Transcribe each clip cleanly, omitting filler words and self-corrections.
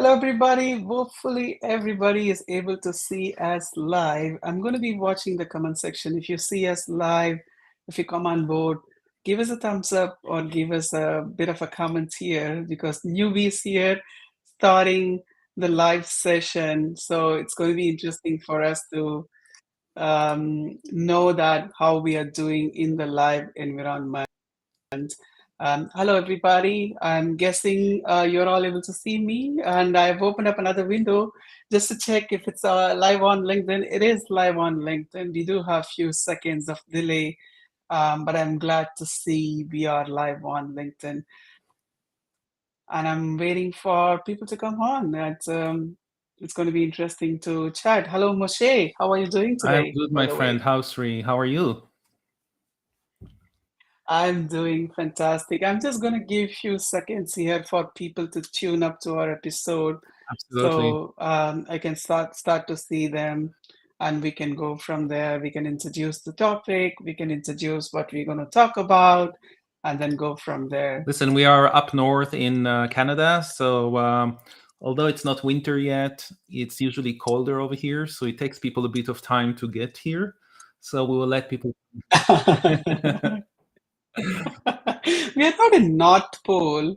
Hello, everybody. Hopefully, everybody is able to see us live. I'm going to be watching the comment section. If you see us live, if you come on board, give us a thumbs up or give us a bit of a comment here because newbies here starting the live session. So it's going to be interesting for us to know that how we are doing in the live environment. Hello, everybody. I'm guessing you're all able to see me, and I've opened up another window just to check if it's live on LinkedIn. It is live on LinkedIn. We do have a few seconds of delay, but I'm glad to see we are live on LinkedIn. And I'm waiting for people to come on. It's going to be interesting to chat. Hello, Moshe. How are you doing I'm today, good, by my the friend. way? How's Sri? How are you? I'm doing fantastic. I'm just going to give few seconds here for people to tune up to our episode, Absolutely. so I can start to see them, and we can go from there. We can introduce the topic, we can introduce what we're going to talk about, and then go from there. Listen, we are up north in Canada, so although it's not winter yet, it's usually colder over here, so it takes people a bit of time to get here. So we will let people. We are not in North Pole.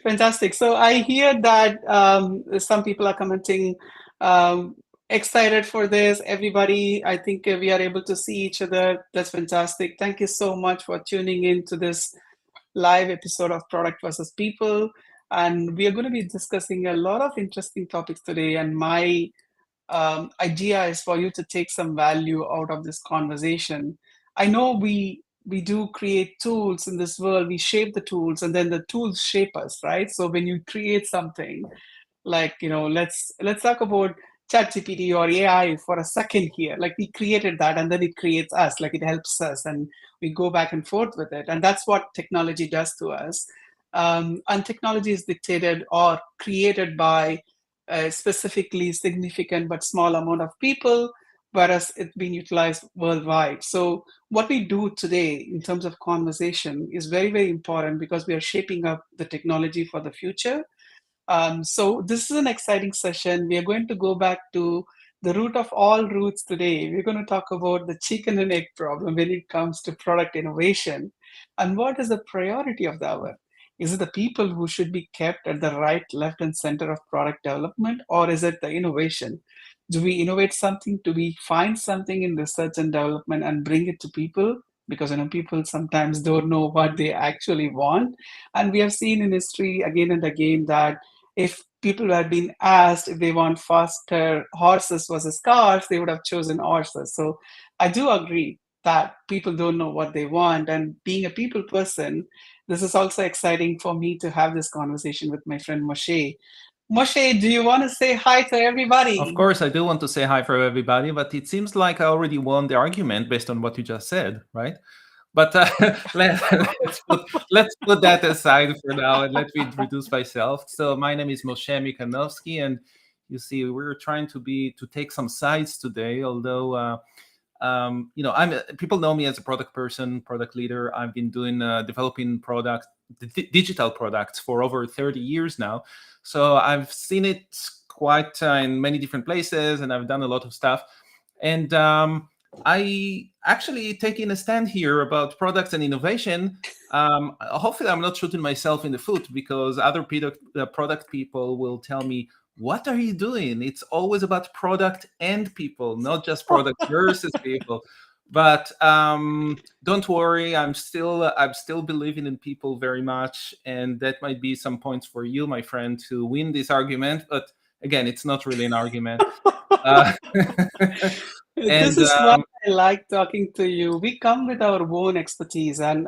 Fantastic. So I hear that some people are commenting, um, excited for this. Everybody, I think we are able to see each other. That's fantastic. Thank you so much for tuning in to this live episode of Product versus People. And we are going to be discussing a lot of interesting topics today. And my idea is for you to take some value out of this conversation. I know we do create tools in this world. We shape the tools, and then the tools shape us, right? So when you create something, like let's talk about ChatGPT or AI for a second here. Like we created that, and then it creates us. Like it helps us, and we go back and forth with it. And that's what technology does to us. And technology is dictated or created by a specifically significant but small amount of people, whereas it's being utilized worldwide. So what we do today in terms of conversation is very, very important because we are shaping up the technology for the future. So this is an exciting session. We are going to go back to the root of all roots today. We're going to talk about the chicken and egg problem when it comes to product innovation. And what is the priority of the hour? Is it the people who should be kept at the right, left, and center of product development, or is it the innovation? Do we innovate something? Do we find something in research and development and bring it to people? Because people sometimes don't know what they actually want. And we have seen in history again and again that if people had been asked if they want faster horses versus cars, they would have chosen horses. So I do agree that people don't know what they want. And being a people person, this is also exciting for me to have this conversation with my friend Moshe. Moshe, do you want to say hi to Of everybody? course, I do want to say hi for everybody, but it seems like I already won the argument based on what you just said, right? But let's put that aside for now and let me introduce myself. So my name is Moshe Mikanovsky, and you see, we're trying to take some sides today. Although I'm people know me as a product person, product leader. I've been doing developing product, digital products for over 30 years now. So I've seen it quite in many different places, and I've done a lot of stuff. And I actually taking a stand here about products and innovation. Hopefully, I'm not shooting myself in the foot because other product people will tell me, "What are you doing? It's always about product and people, not just product versus people." But don't worry, I'm still believing in people very much, and that might be some points for you, my friend, to win this argument. But again, it's not really an argument. Uh, This and is why I like talking to you. We come with our own expertise. And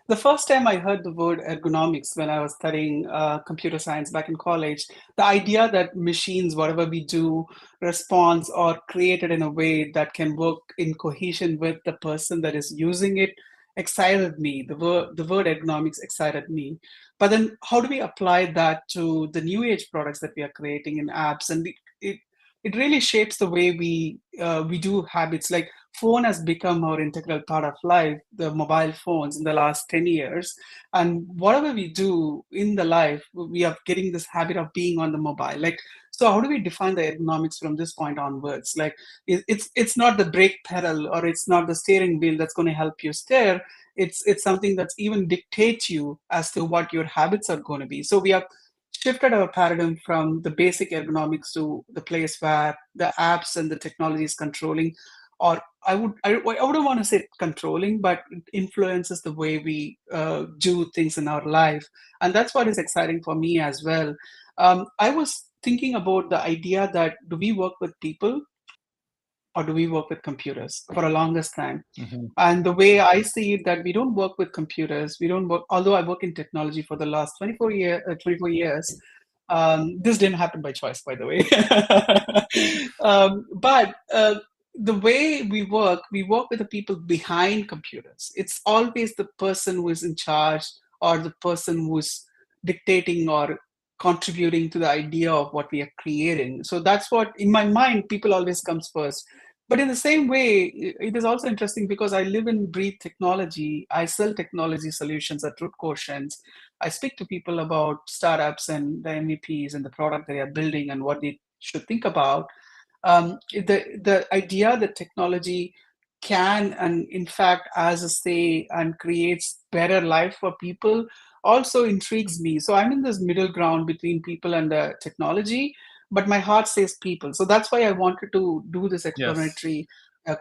the first time I heard the word ergonomics when I was studying computer science back in college, the idea that machines, whatever we do, responds or created in a way that can work in cohesion with the person that is using it excited me. The word ergonomics excited me. But then how do we apply that to the new age products that we are creating in apps? And it really shapes the way we do habits. Like phone has become our integral part of life, the mobile phones in the last 10 years. And whatever we do in the life, we are getting this habit of being on the mobile. Like, so how do we define the ergonomics from this point onwards? Like, it's not the brake pedal or it's not the steering wheel that's going to help you steer. It's something that's even dictates you as to what your habits are going to be. So we have shifted our paradigm from the basic ergonomics to the place where the apps and the technology is controlling, or I wouldn't want to say controlling, but it influences the way we do things in our life, and that's what is exciting for me as well. I was thinking about the idea that do we work with people or do we work with computers for a longest time? Mm-hmm. And the way I see it, that we don't work with computers. We don't work, although I work in technology for the last 24 years. This didn't happen by choice, by the way. But the way we work with the people behind computers. It's always the person who is in charge or the person who's dictating or contributing to the idea of what we are creating. So that's what, in my mind, people always comes first. But in the same way, it is also interesting because I live and breathe technology. I sell technology solutions at Root Quotients. I speak to people about startups and the MVPs and the product they are building and what they should think about. The idea that technology can and in fact as a say and creates better life for people also intrigues me. So I'm in this middle ground between people and the technology, but my heart says people. So that's why I wanted to do this Yes. exploratory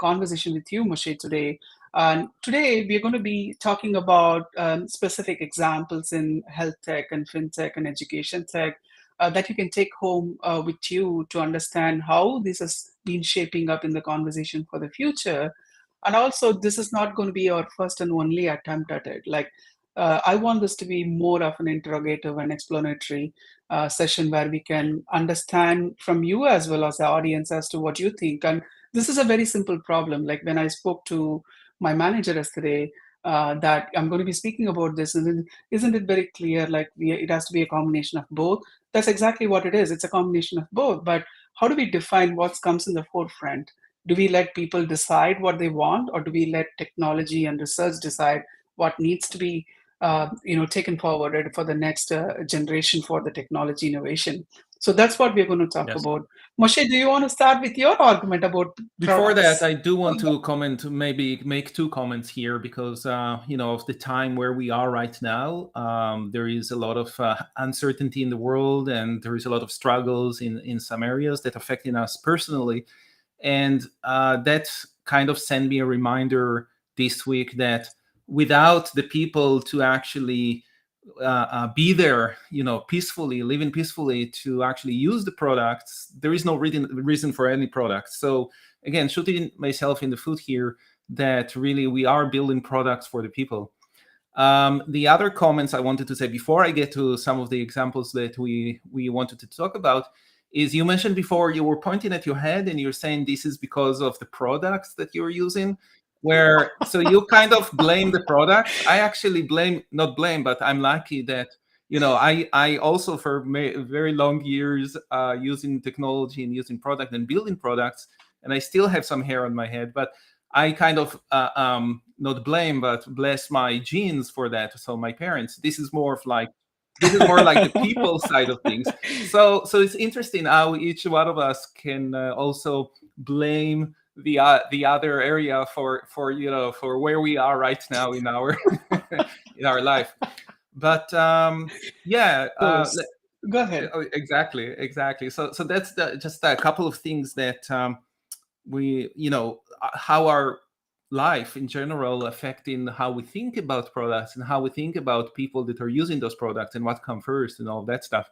conversation with you, Moshe, today. And today we're going to be talking about specific examples in health tech and fintech and education tech that you can take home with you to understand how this has been shaping up in the conversation for the future. And also, this is not going to be our first and only attempt at it. Like, I want this to be more of an interrogative and explanatory session where we can understand from you as well as the audience as to what you think. And this is a very simple problem. Like when I spoke to my manager yesterday, that I'm going to be speaking about this, and isn't it very clear? Like it has to be a combination of both. That's exactly what it is. It's a combination of both. But how do we define what comes in the forefront? Do we let people decide what they want, or do we let technology and research decide what needs to be taken forward for the next generation for the technology innovation? So that's what we're going to talk Yes. about. Moshe, do you want to start with your argument about Before that, products? I do want to comment, maybe make two comments here because of the time where we are right now. There is a lot of uncertainty in the world, and there is a lot of struggles in some areas that affecting us personally, and that kind of sent me a reminder this week that without the people to actually be there, peacefully, living peacefully to actually use the products, there is no reason for any product. So again, shooting myself in the foot here, that really we are building products for the people. The other comments I wanted to say before I get to some of the examples that we wanted to talk about is, you mentioned before, you were pointing at your head and you're saying this is because of the products that you're using, where so you kind of blame the products. I actually not blame, but I'm lucky that I also for very long years using technology and using product and building products, and I still have some hair on my head, but I kind of not blame, but bless my genes for that. So my parents, this is more like the people side of things. So it's interesting how each one of us can also blame the other area for where we are right now in our in our life. But yeah, Course. Go ahead. exactly. So that's just a couple of things that we how our life in general affecting how we think about products and how we think about people that are using those products and what comes first and all that stuff.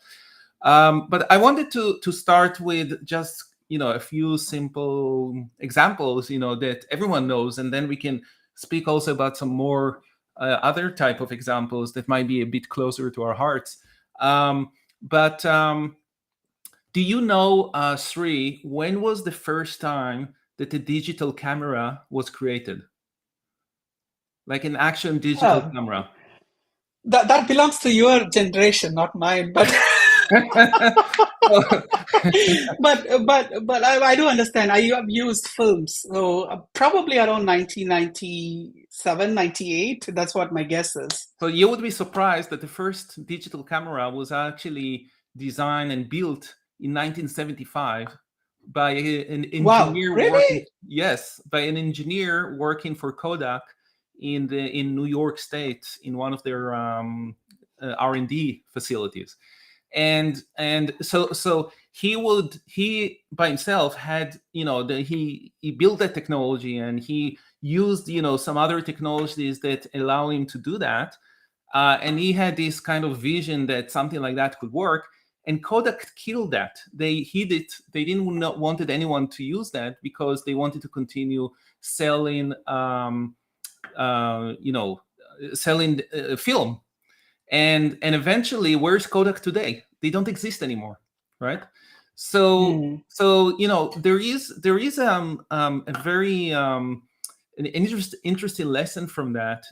But I wanted to start with just a few simple examples that everyone knows, and then we can speak also about some more other type of examples that might be a bit closer to our hearts. But do you know, Sri, when was the first time that a digital camera was created? Like an action digital Oh, camera? that belongs to your generation, not mine. But But I do understand. I have used films, so probably around 1997, 98. That's what my guess is. So you would be surprised that the first digital camera was actually designed and built in 1975 by an Wow, engineer working, really? yes, by an engineer working for Kodak in New York State in one of their R&D facilities. And so he by himself had, he built that technology, and he used, some other technologies that allow him to do that. And he had this kind of vision that something like that could work. And Kodak killed that. They hid it. They didn't not wanted anyone to use that because they wanted to continue selling, you know, selling film. And eventually, where's Kodak today? They don't exist anymore, right? So Hmm. so there is a very an interesting lesson from that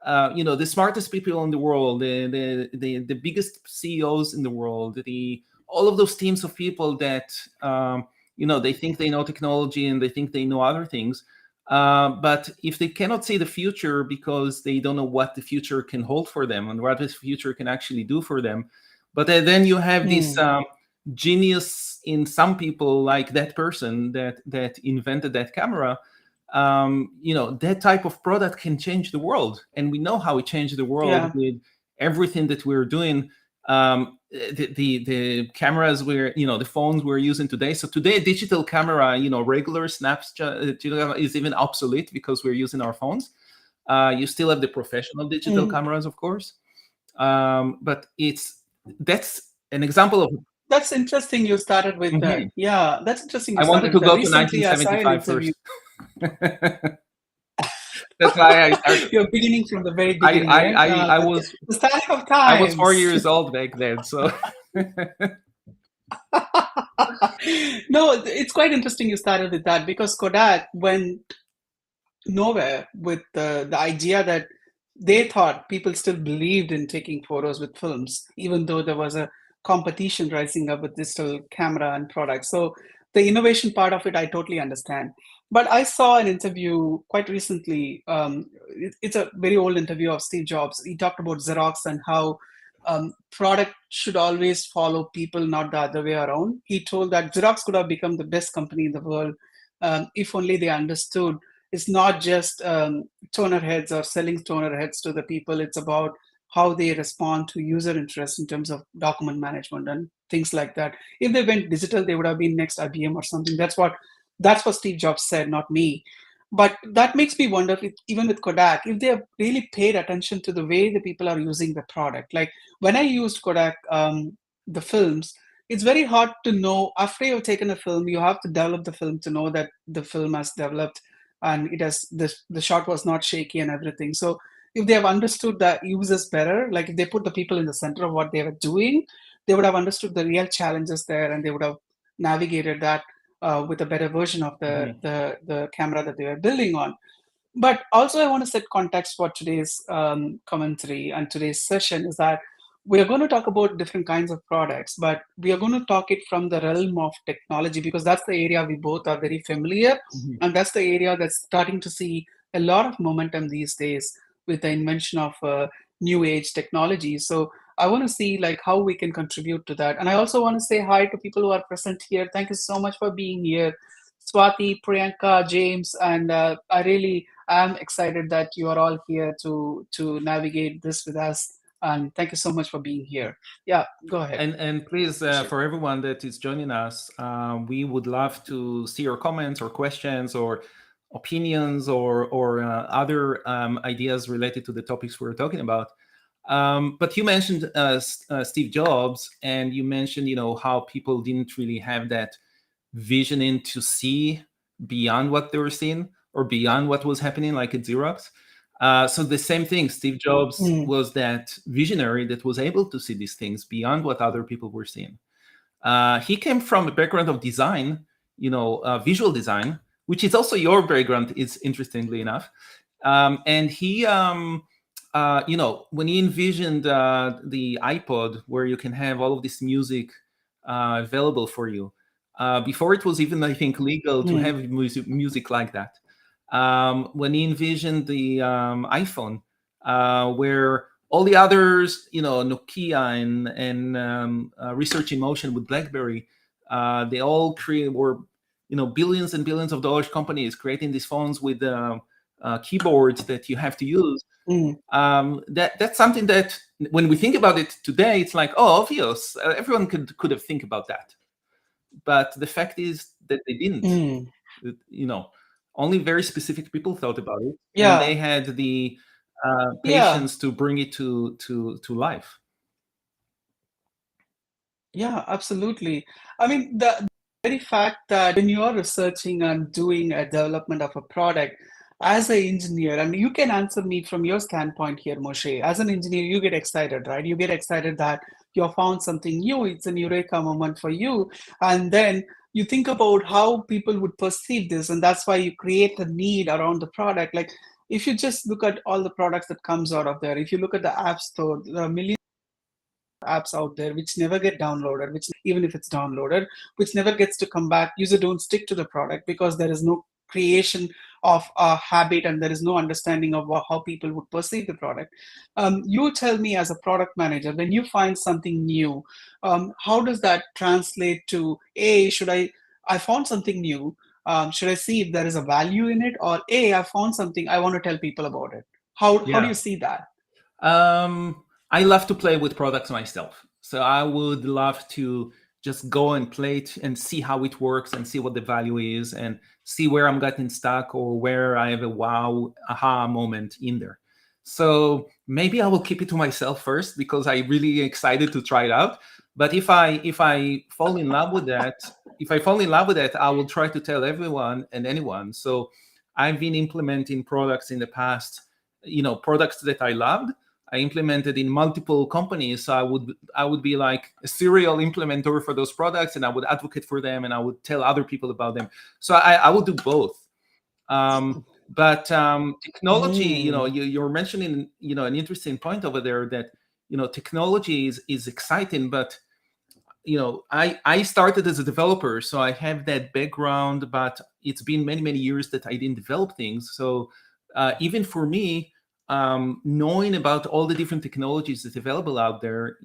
the smartest people in the world, the biggest CEOs in the world, the all of those teams of people that they think they know technology and they think they know other things, but if they cannot see the future because they don't know what the future can hold for them and what the future can actually do for them, but then you have this Hmm. genius in some people, like that person that invented that camera. That type of product can change the world, and we know how it changed the world Yeah. with everything that we're doing. The cameras the phones we're using today. So today, a digital camera, regular Snapchat is even obsolete because we're using our phones. You still have the professional digital Hmm. cameras, of course, but that's an example of. That's interesting. You started with that. Mhm. Yeah, that's interesting. You I wanted started to with that. go to Recently, I saw an 1975 interview. first. That's why I started. You're beginning from the very I beginning, I right? I, I But was the starting of I was four times. years old back then, so. No, it's quite interesting you started with that because Kodak went nowhere with the idea that they thought people still believed in taking photos with films, even though there was a competition rising up with digital camera and products. So the innovation part of it, I totally understand. But I saw an interview quite recently. It's a very old interview of Steve Jobs. He talked about Xerox and how product should always follow people, not the other way around. He told that Xerox could have become the best company in the world if only they understood it's not just toner heads or selling toner heads to the people. It's about how they respond to user interest in terms of document management and things like that. If they went digital, they would have been next IBM or something. That's what Steve Jobs said, not me. But that makes me wonder, if, even with Kodak, if they have really paid attention to the way the people are using the product. Like when I used Kodak, the films, it's very hard to know after you've taken a film, you have to develop the film to know that the film has developed and it has the shot was not shaky and everything. So if they have understood the users better, like if they put the people in the center of what they were doing, they would have understood the real challenges there and they would have navigated that with a better version of the, Mhm. the the camera that they were building on. But also, I want to set context for today's commentary and today's session is that we are going to talk about different kinds of products, but we are going to talk it from the realm of technology because that's the area we both are very familiar, Mhm. and that's the area that's starting to see a lot of momentum these days with the invention of new age technology. So I want to see like how we can contribute to that, and I also want to say hi to people who are present here. Thank you so much for being here. Swati, Priyanka, James, and I really am excited that you are all here to navigate this with us. And thank you so much for being here. Yeah, go ahead. And please, Appreciate for everyone that is joining us, we would love to see your comments or questions or opinions or other ideas related to the topics we're talking about. But you mentioned Steve Jobs, and you mentioned how people didn't really have that visioning to see beyond what they were seeing or beyond what was happening, like at Xerox. So the same thing, Steve Jobs it. was that visionary that was able to see these things beyond what other people were seeing. He came from a background of design, visual design, which is also your background, is interestingly enough. And he when he envisioned the iPod, where you can have all of this music available for you, before it was even, I think, legal to have Mm, music like that. When he envisioned the iPhone, where all the others, Nokia and Research in Motion with BlackBerry, they all were, billions and billions of dollars companies creating these phones with keyboards that you have to use. mm, That's something that, when we think about it today, it's like, oh, obvious. Everyone could have think about that, but the fact is that they didn't. mm. It- you know, Only very specific people thought about it, and they Yeah, had the yeah. patience to bring it to life. Yeah, absolutely. I mean, the very fact that when you are researching and doing a development of a product as an engineer, and you can answer me from your standpoint here, Moshe. As an engineer, you get excited, right? You get excited that you have found something new. It's an eureka moment for you. And then you think about how people would perceive this, and that's why you create the need around the product. Like if you just look at all the products that comes out of there, if you look at the app store, there are millions apps out there which never get downloaded, which even if it's downloaded, which never gets to come back. User don't stick to the product because there is no creation of a habit and there is no understanding of how people would perceive the product. You tell me, as a product manager, when you find something new, how does that translate to, a should I found something new, should I see if there is a value in it, or I found something, I want to tell people about it? How do Yeah. you see that? I love to play with products myself. So I would love to just go and play it and see how it works and see what the value is and see where I'm getting stuck or where I have a wow, aha moment in there. So maybe I will keep it to myself first because I'm really excited to try it out. But if I fall in love with that, if I fall in love with it, I will try to tell everyone and anyone. So I've been implementing products in the past, products that I loved. I implemented in multiple companies. So I would be like a serial implementer for those products, and I would advocate for them, and I would tell other people about them. So I would do both. But technology, Mm, you're mentioning, an interesting point over there, that technology is exciting, but I started as a developer, so I have that background, but it's been many, many years that I didn't develop things. So even for me, knowing about all the different technologies that are available out there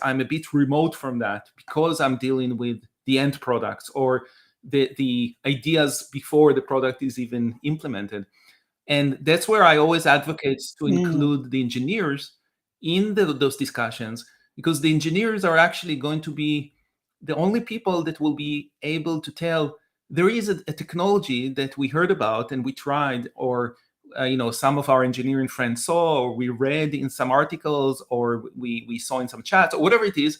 I'm a bit remote from that because I'm dealing with the end products or the ideas before the product is even implemented. And that's where I always advocate to mm, include the engineers in those discussions, because the engineers are actually going to be the only people that will be able to tell there is a technology that we heard about and we tried, or some of our engineering friends saw, or we read in some articles, or we saw in some chats, or whatever it is,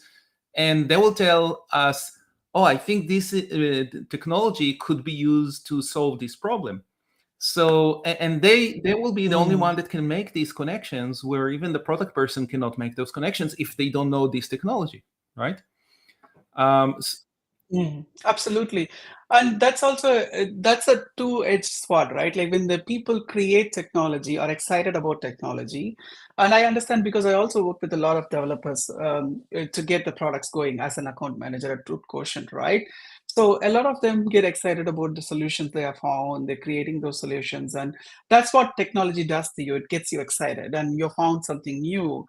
and they will tell us, oh, I think this technology could be used to solve this problem. So and they will be the only mm. one that can make these connections, where even the product person cannot make those connections if they don't know this technology, right? S- Absolutely. And that's also that's a two-edged sword, right? Like when the people create technology, are excited about technology, and I understand because I also work with a lot of developers to get the products going as an account manager at Truth Quotient, right? So a lot of them get excited about the solutions they have found. They're creating those solutions, and that's what technology does to you. It gets you excited, and you found something new.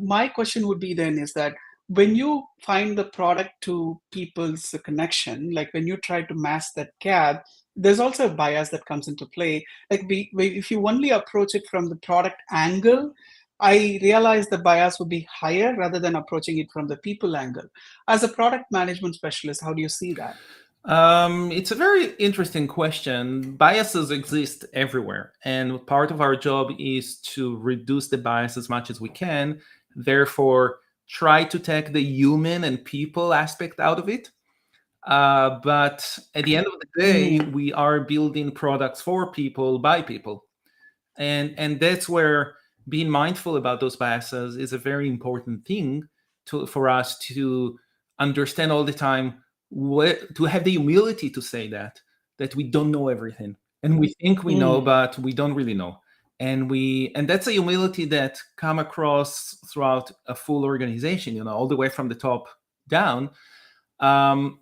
My question would be then is that when you find the product to people's connection, like when you try to mask that gap, there's also a bias that comes into play. Like if you only approach it from the product angle, I realize the bias would be higher rather than approaching it from the people angle. As a product management specialist, how do you see that? it's a very interesting question. Biases exist everywhere, and part of our job is to reduce the bias as much as we can. Therefore, try to take the human and people aspect out of it. But at the end of the day, Mm, we are building products for people by people, and that's where being mindful about those biases is a very important thing for us to understand all the time. To have the humility to say that we don't know everything, and we think we know, mm, but we don't really know. And that's a humility that come across throughout a full organization, all the way from the top down. um,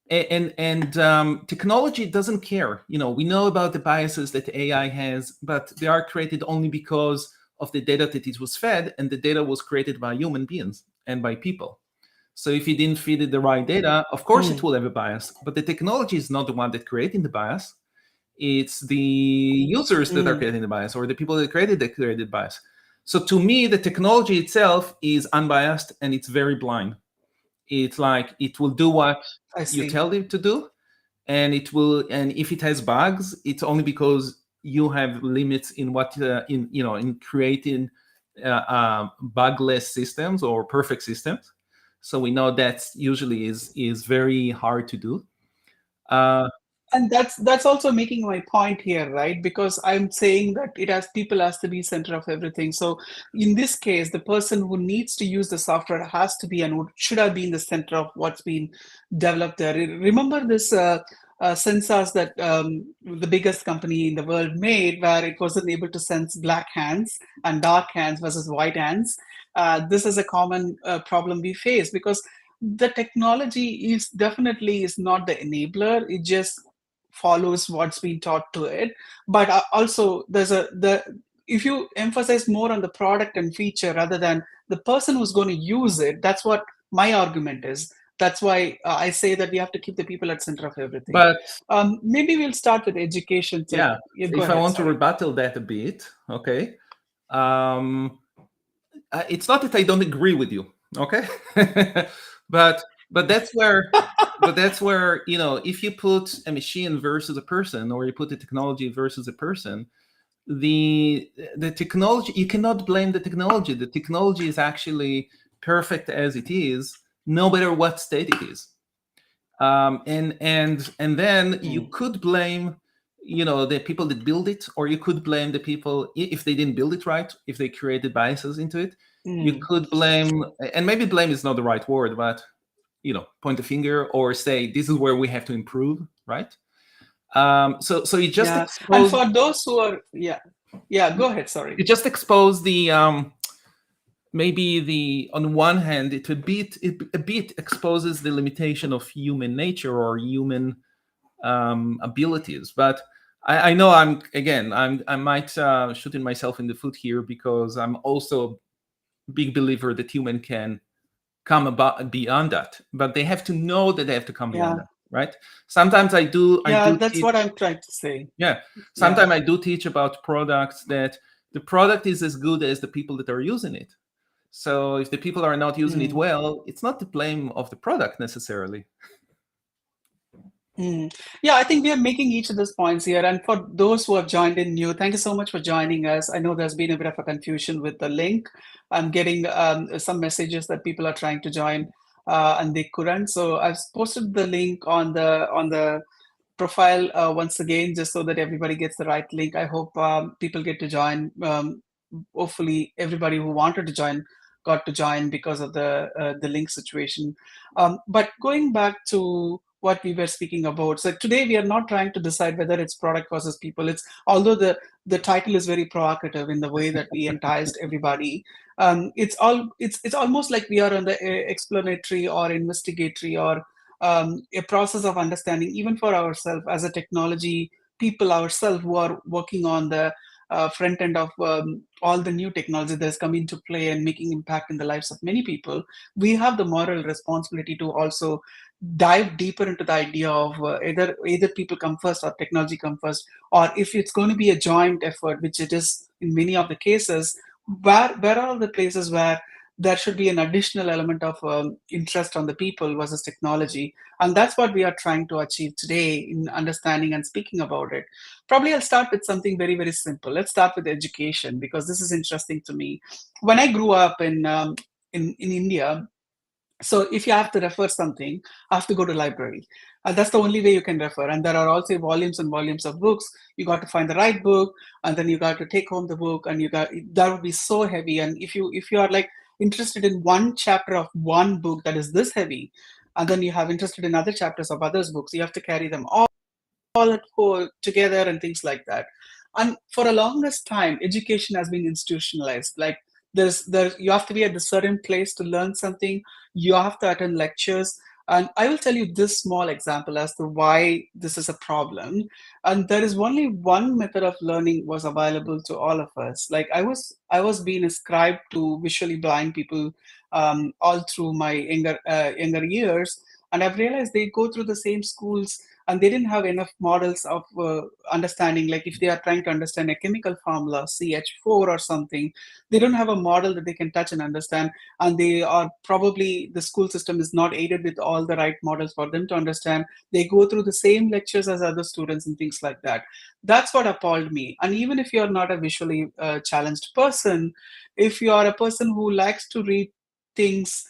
and technology doesn't care. We know about the biases that AI has, but they are created only because of the data that it was fed, and the data was created by human beings and by people. So if you didn't feed it the right data, of course it will have a bias, but the technology is not the one that creating the bias. It's the users that are creating the bias, or the people that created bias. So to me, the technology itself is unbiased and it's very blind. It's like it will do what I you see. tell it to do, and if it has bugs, it's only because you have limits in what in creating bugless systems or perfect systems. So we know that usually is very hard to do. uh, And that's also making my point here, right? Because I'm saying that people has to be center of everything. So in this case, the person who needs to use the software has to be and should have been the center of what's been developed there. Remember this sensors that the biggest company in the world made, where it wasn't able to sense black hands and dark hands versus white hands. This is a common problem we face, because the technology is definitely is not the enabler. It just follows what's been taught to it. But also there's the if you emphasize more on the product and feature rather than the person who's going to use it, that's what my argument is. That's why I say that we have to keep the people at center of everything. but Maybe we'll start with education. So yeah, yeah, go if I ahead, want to sorry. rebuttal that a bit, okay. um, it's not that I don't agree with you, okay. but but that's where if you put a machine versus a person, or you put the technology versus a person, the technology, you cannot blame the technology is actually perfect as it is, no matter what state it is. And then you Mm, could blame the people that build it, or you could blame the people if they didn't build it right, if they created biases into it. You mm, could blame, and maybe blame is not the right word, but point a finger or say this is where we have to improve, right? So you just yeah. And expose for those who are, yeah, go ahead, sorry. you just expose the maybe on one hand it a bit exposes the limitation of human nature or human abilities. But I know I might shooting myself in the foot here, because I'm also a big believer that human can come about beyond that, but they have to know that they have to come beyond Yeah, that, right? Sometimes I do yeah, that's teach. what I'm trying to say. Yeah, Yeah. sometimes I do teach about products that the product is as good as the people that are using it. So if the people are not using it Mm. well, it's not the blame of the product necessarily. Mm. Yeah, I think we are making each of those points here. And for those who have joined in new, thank you so much for joining us. I know there's been a bit of a confusion with the link. I'm getting some messages that people are trying to join and they couldn't. So I've posted the link on the profile once again, just so that everybody gets the right link. I hope people get to join. Hopefully, everybody who wanted to join got to join because of the link situation. But going back to what we were speaking about, so today we are not trying to decide whether it's product versus people. It's although the title is very provocative in the way that we enticed everybody. It's almost like we are on the explanatory or investigatory or a process of understanding, even for ourselves as a technology people ourselves who are working on the front end of all the new technology that's come into play and making impact in the lives of many people. We have the moral responsibility to also dive deeper into the idea of either people come first or technology come first, or if it's going to be a joint effort, which it is in many of the cases, where are the places where there should be an additional element of interest on the people versus technology. And that's what we are trying to achieve today in understanding and speaking about it. Probably I'll start with something very, very simple. Let's start with education, because this is interesting to me. When I grew up in India, so if you have to refer something, I have to go to library. That's the only way you can refer. And there are also volumes and volumes of books. You got to find the right book, and then you got to take home the book, and you got that would be so heavy. And if you are like interested in one chapter of one book that is this heavy, and then you have interested in other chapters of others books, you have to carry them all at together and things like that. And for a longest time, education has been institutionalized. Like you have to be at a certain place to learn something. You have to attend lectures. And I will tell you this small example as to why this is a problem. And there is only one method of learning was available to all of us. Like I was being ascribed to visually blind people all through my younger years, and I've realized they go through the same schools, and they didn't have enough models of understanding. Like if they are trying to understand a chemical formula, CH4 or something, they don't have a model that they can touch and understand. And they are probably, the school system is not aided with all the right models for them to understand. They go through the same lectures as other students and things like that. That's what appalled me. And even if you're not a visually challenged person, if you are a person who likes to read things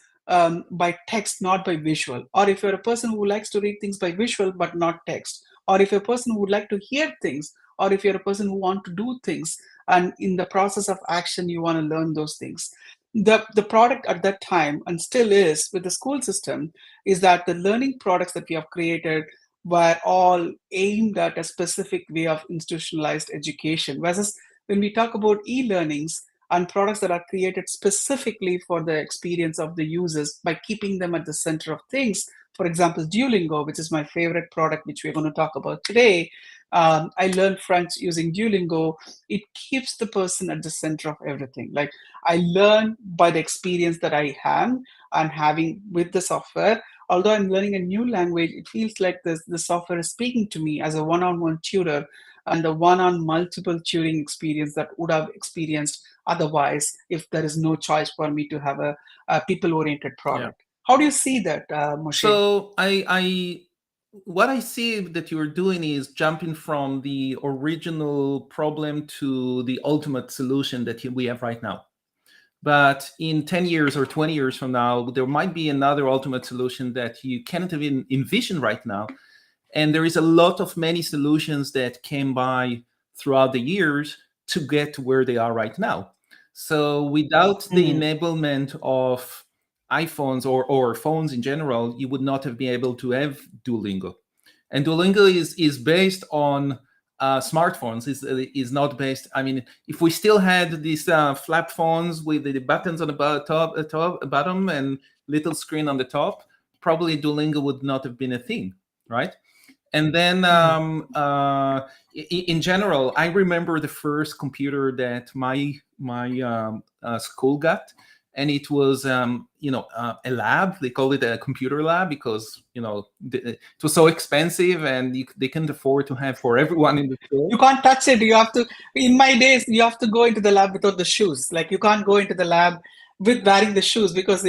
by text, not by visual, or if you're a person who likes to read things by visual but not text, or if you're a person who would like to hear things, or if you're a person who want to do things, and in the process of action you want to learn those things, the product at that time, and still is with the school system, is that the learning products that we have created were all aimed at a specific way of institutionalized education. Versus when we talk about e-learnings and products that are created specifically for the experience of the users by keeping them at the center of things. For example, Duolingo, which is my favorite product, which we're going to talk about today. I learned French using Duolingo. It keeps the person at the center of everything. Like I learn by the experience that I have and having with the software. Although I'm learning a new language, it feels like the software is speaking to me as a one-on-one tutor, and the one-on multiple tutoring experience that would have experienced otherwise if there is no choice for me to have a people-oriented Yeah. product. How do you see that, Moshe? So what I see that you're doing is jumping from the original problem to the ultimate solution that we have right now. But in 10 years or 20 years from now, there might be another ultimate solution that you cannot even envision right now. And there is a lot of many solutions that came by throughout the years to get to where they are right now. So without the Mhm. enablement of iPhones or phones in general, you would not have been able to have Duolingo. And Duolingo is based on smartphones. Is not based. I mean, if we still had these flap phones with the buttons on the bottom, and little screen on the top, probably Duolingo would not have been a thing, right? And then Mhm. in general, I remember the first computer that my school got, and it was a lab. They called it a computer lab because it was so expensive, and they couldn't afford to have for everyone in the school. You can't touch it. You have to. In my days, you have to go into the lab without the shoes. Like you can't go into the lab with wearing the shoes because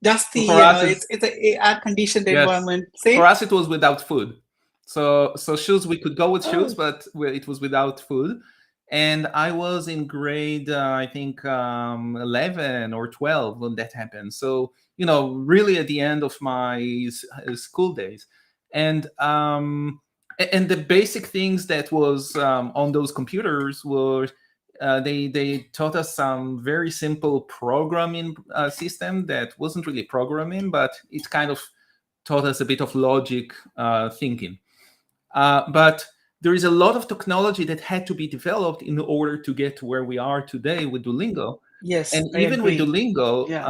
dusty. For us, It's a air conditioned yes, environment. for Same. us it was without food. So shoes, we could go with shoes, Oh, but it was without food. And I was in grade I think 11 or 12 when that happened. So really at the end of my school days. And the basic things that was on those computers were they taught us some very simple programming system that wasn't really programming, but it kind of taught us a bit of logic thinking. But there is a lot of technology that had to be developed in order to get to where we are today with Duolingo. yes, And I even with agree. Duolingo, Yeah.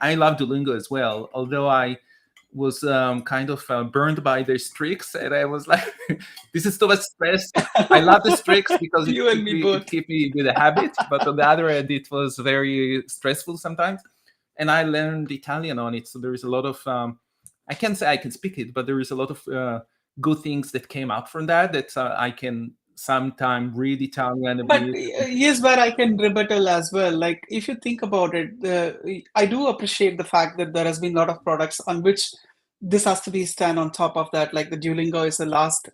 I love Duolingo as well. Although I was kind of burned by their streaks, and I was like, "This is too much stress." I love the streaks because You and me both. it keep me with a habit, but on the other end, it was very stressful sometimes. And I learned Italian on it, so there is a lot of I can't say I can speak it, but there is a lot of good things that came out from that I can sometime read Italian a But bit. here's where I can rebuttal as well. Like, if you think about it, I do appreciate the fact that there has been a lot of products on which this has to be stand on top of that. Like the Duolingo is the last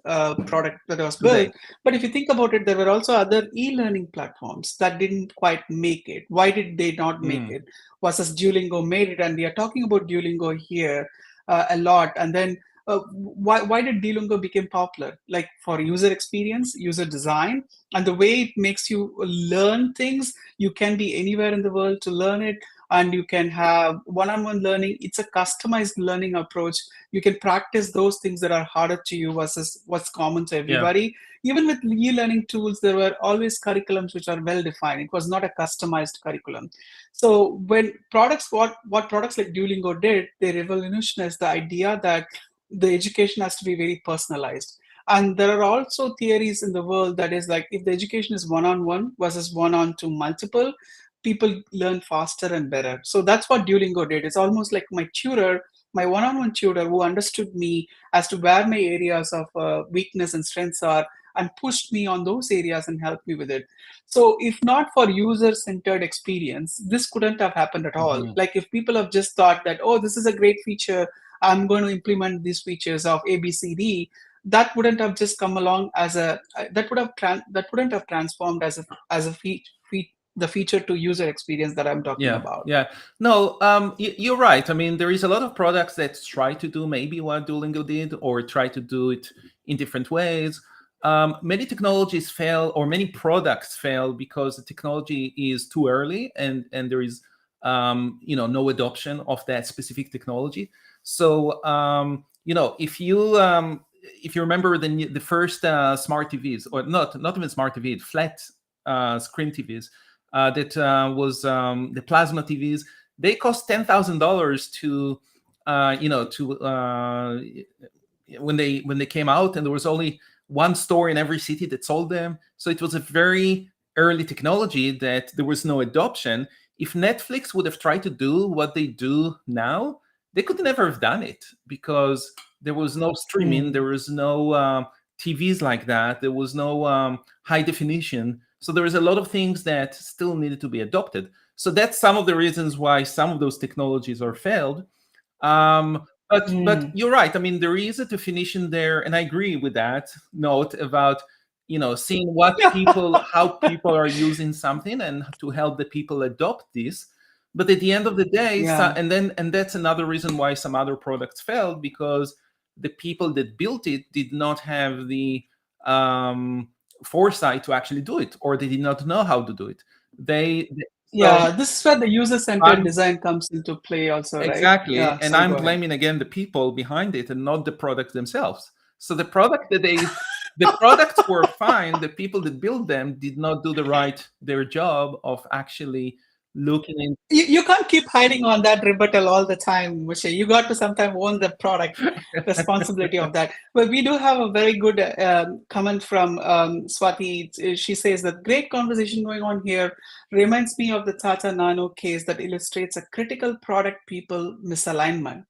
product that was built. Today. But if you think about it, there were also other e-learning platforms that didn't quite make it. Why did they not make Mm. it? Versus Duolingo made it, and we are talking about Duolingo here a lot. And then why did Duolingo become popular? Like for user experience, user design, and the way it makes you learn things. You can be anywhere in the world to learn it. and you can have one-on-one learning. It's a customized learning approach. You can practice those things that are harder to you versus what's common to Yeah. everybody. Even with e-learning tools, there were always curriculums which are well defined. It was not a customized curriculum. So when products, what products like Duolingo did, they revolutionized the idea that the education has to be very personalized. And there are also theories in the world that is like, if the education is one-on-one versus one-on to multiple, people learn faster and better. So that's what Duolingo did. It's almost like my tutor, my one-on-one tutor, who understood me as to where my areas of weakness and strengths are, and pushed me on those areas and helped me with it. So if not for user-centered experience, this couldn't have happened at all. Mhm. Like if people have just thought that, oh, this is a great feature, I'm going to implement these features of ABCD, that wouldn't have just come along as a that wouldn't have transformed as a the feature to user experience that I'm talking Yeah, about. yeah. No, you're right. I mean, there is a lot of products that try to do maybe what Duolingo did, or try to do it in different ways. Many technologies fail, or many products fail, because the technology is too early, and there is no adoption of that specific technology. So if you remember the first smart TVs, or not even smart TV, flat screen TVs, that was the plasma TVs. They cost $10,000 to when they came out, and there was only one store in every city that sold them. So it was a very early technology that there was no adoption. If Netflix would have tried to do what they do now, they could never have done it, because there was no streaming, Hmm. there was no TVs like that, there was no high definition. So there is a lot of things that still needed to be adopted. So that's some of the reasons why some of those technologies are failed. But Hmm. you're right. I mean, there is a definition there, and I agree with that note about seeing how people are using something, and to help the people adopt this. But at the end of the day, Yeah. and that's another reason why some other products failed, because the people that built it did not have the um, foresight to actually do it, or they did not know how to do it. So Yeah, this is where the user-centered I'm design comes into play also, right? exactly, Yeah, and sorry, I'm go ahead. blaming again the people behind it, and not the product themselves. So the products were fine. The people that built them did not do their job of actually looking in. You can't keep hiding on that rebuttal all the time, Moshe. You got to sometimes own the product responsibility of that. But we do have a very good comment from Swati. She says that great conversation going on here reminds me of the Tata Nano case that illustrates a critical product people misalignment.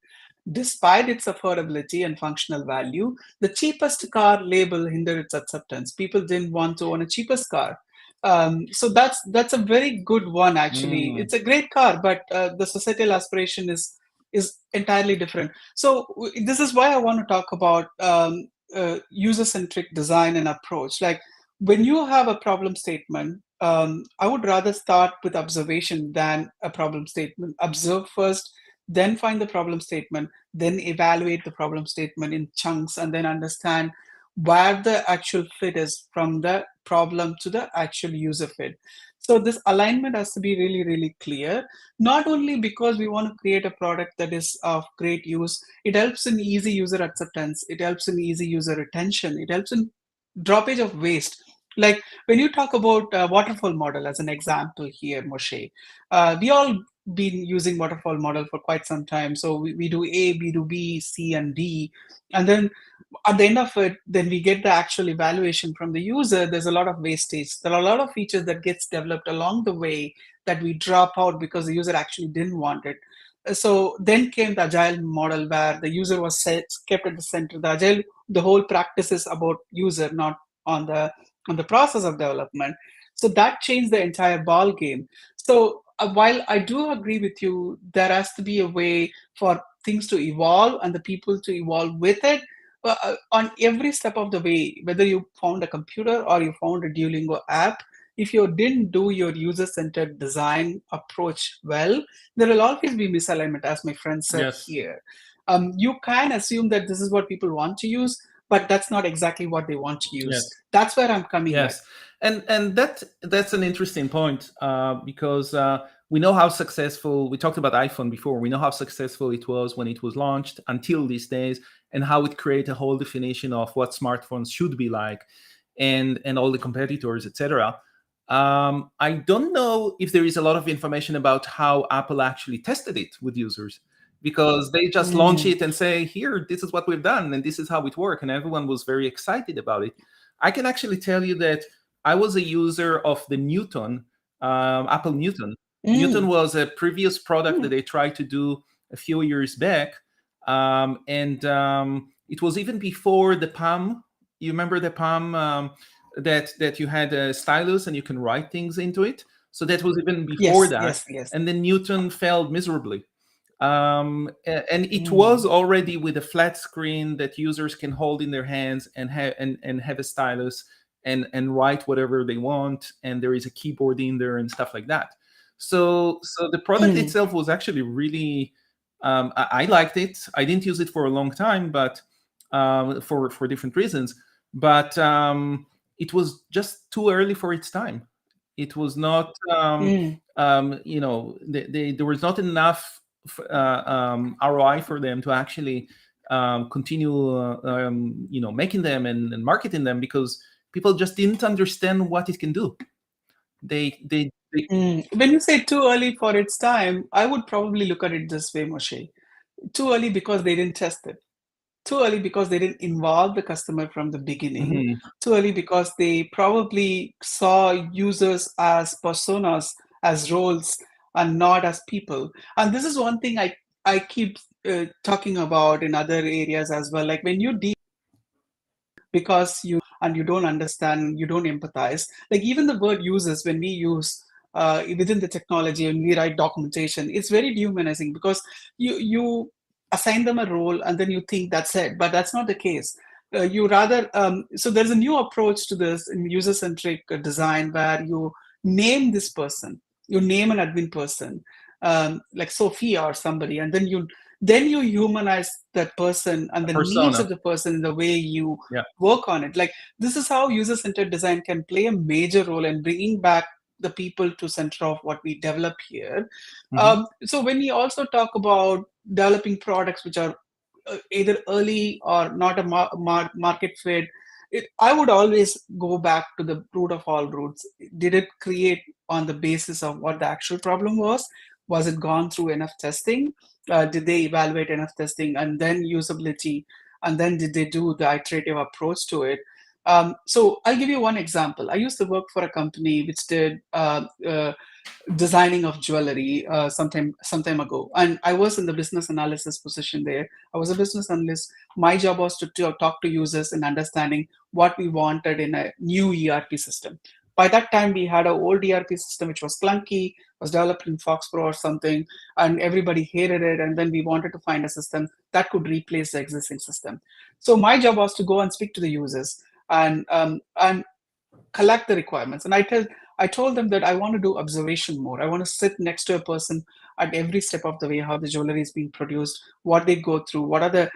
Despite its affordability and functional value, the cheapest car label hindered its acceptance. People didn't want to own a cheapest car. So that's a very good one actually. Mm, It's a great car, but the societal aspiration is entirely different. So this is why I want to talk about user-centric design and approach. Like when you have a problem statement, I would rather start with observation than a problem statement. Observe first, then find the problem statement, then evaluate the problem statement in chunks, and then understand where the actual fit is from the problem to the actual user fit. So this alignment has to be really, really clear, not only because we want to create a product that is of great use, it helps in easy user acceptance, it helps in easy user retention, it helps in droppage of waste. Like when you talk about waterfall model as an example here, Moshe, we all been using waterfall model for quite some time. So we do A, we do B, C, and D, and then at the end of it, then we get the actual evaluation from the user. There's a lot of wastage. There are a lot of features that gets developed along the way that we drop out because the user actually didn't want it. So then came the agile model where the user was kept at the center. The agile, the whole practice is about user, not on the process of development. So that changed the entire ball game. So while I do agree with you, there has to be a way for things to evolve and the people to evolve with it. On every step of the way, whether you found a computer or you found a Duolingo app, if you didn't do your user-centered design approach well, there will always be misalignment, as my friend said yes, here. You can assume that this is what people want to use, but that's not exactly what they want to use. yes. That's where I'm coming with. Yes, and that's an interesting point, because we know how successful, we talked about iPhone before, we know how successful it was when it was launched until these days, and how it created a whole definition of what smartphones should be like, and all the competitors, etc. I don't know if there is a lot of information about how Apple actually tested it with users, because they just launch Mm. it and say, here, this is what we've done and this is how it works, and everyone was very excited about it. I can actually tell you that I was a user of the Newton, Apple Newton. Newton Mm. was a previous product that Mm. they tried to do a few years back, and it was even before the Palm. You remember the Palm, that you had a stylus and you can write things into it. So that was even before Yes, that, yes, yes. and then Newton failed miserably. And it was Mm. already with a flat screen that users can hold in their hands and have a stylus and write whatever they want, and there is a keyboard in there and stuff like that. So the product Mm. itself was actually really, I liked it. I didn't use it for a long time, but for different reasons. But it was just too early for its time. It was not, Mm. there was not enough ROI for them to actually continue, making them and marketing them, because people just didn't understand what it can do. They Mm. When you say too early for its time, I would probably look at it this way, Moshe. Too early because they didn't test it. Too early because they didn't involve the customer from the beginning. Mhm. Too early because they probably saw users as personas, as roles, and not as people. And this is one thing I keep talking about in other areas as well. Like when you because you don't understand, you don't empathize. Like even the word uses, when we use within the technology and we write documentation, it's very dehumanizing because you assign them a role and then you think that's it, but that's not the case. You rather so there's a new approach to this in user-centric design where you name this person, you name an admin person, like Sophia or somebody, and then you humanize that person and A the needs persona. of the person in the way you Yeah. work on it. Like this is how user-centered design can play a major role in bringing back the people to center of what we develop here. Hmm. So when we also talk about developing products which are either early or not a market fit, I would always go back to the root of all roots. Did it create on the basis of what the actual problem was? Was it gone through enough testing? Did they evaluate enough testing and then usability? And then did they do the iterative approach to it? So I'll give you one example. I used to work for a company which did designing of jewelry sometime ago, and I was in the business analysis position there. I was a business analyst. My job was to talk to users and understanding what we wanted in a new ERP system. By that time we had an old ERP system which was clunky, was developed in Foxpro or something, and everybody hated it, and then we wanted to find a system that could replace the existing system. So my job was to go and speak to the users and collect the requirements. And I told them that I want to do observation more. I want to sit next to a person at every step of the way, how the jewelry is being produced, what they go through, what are the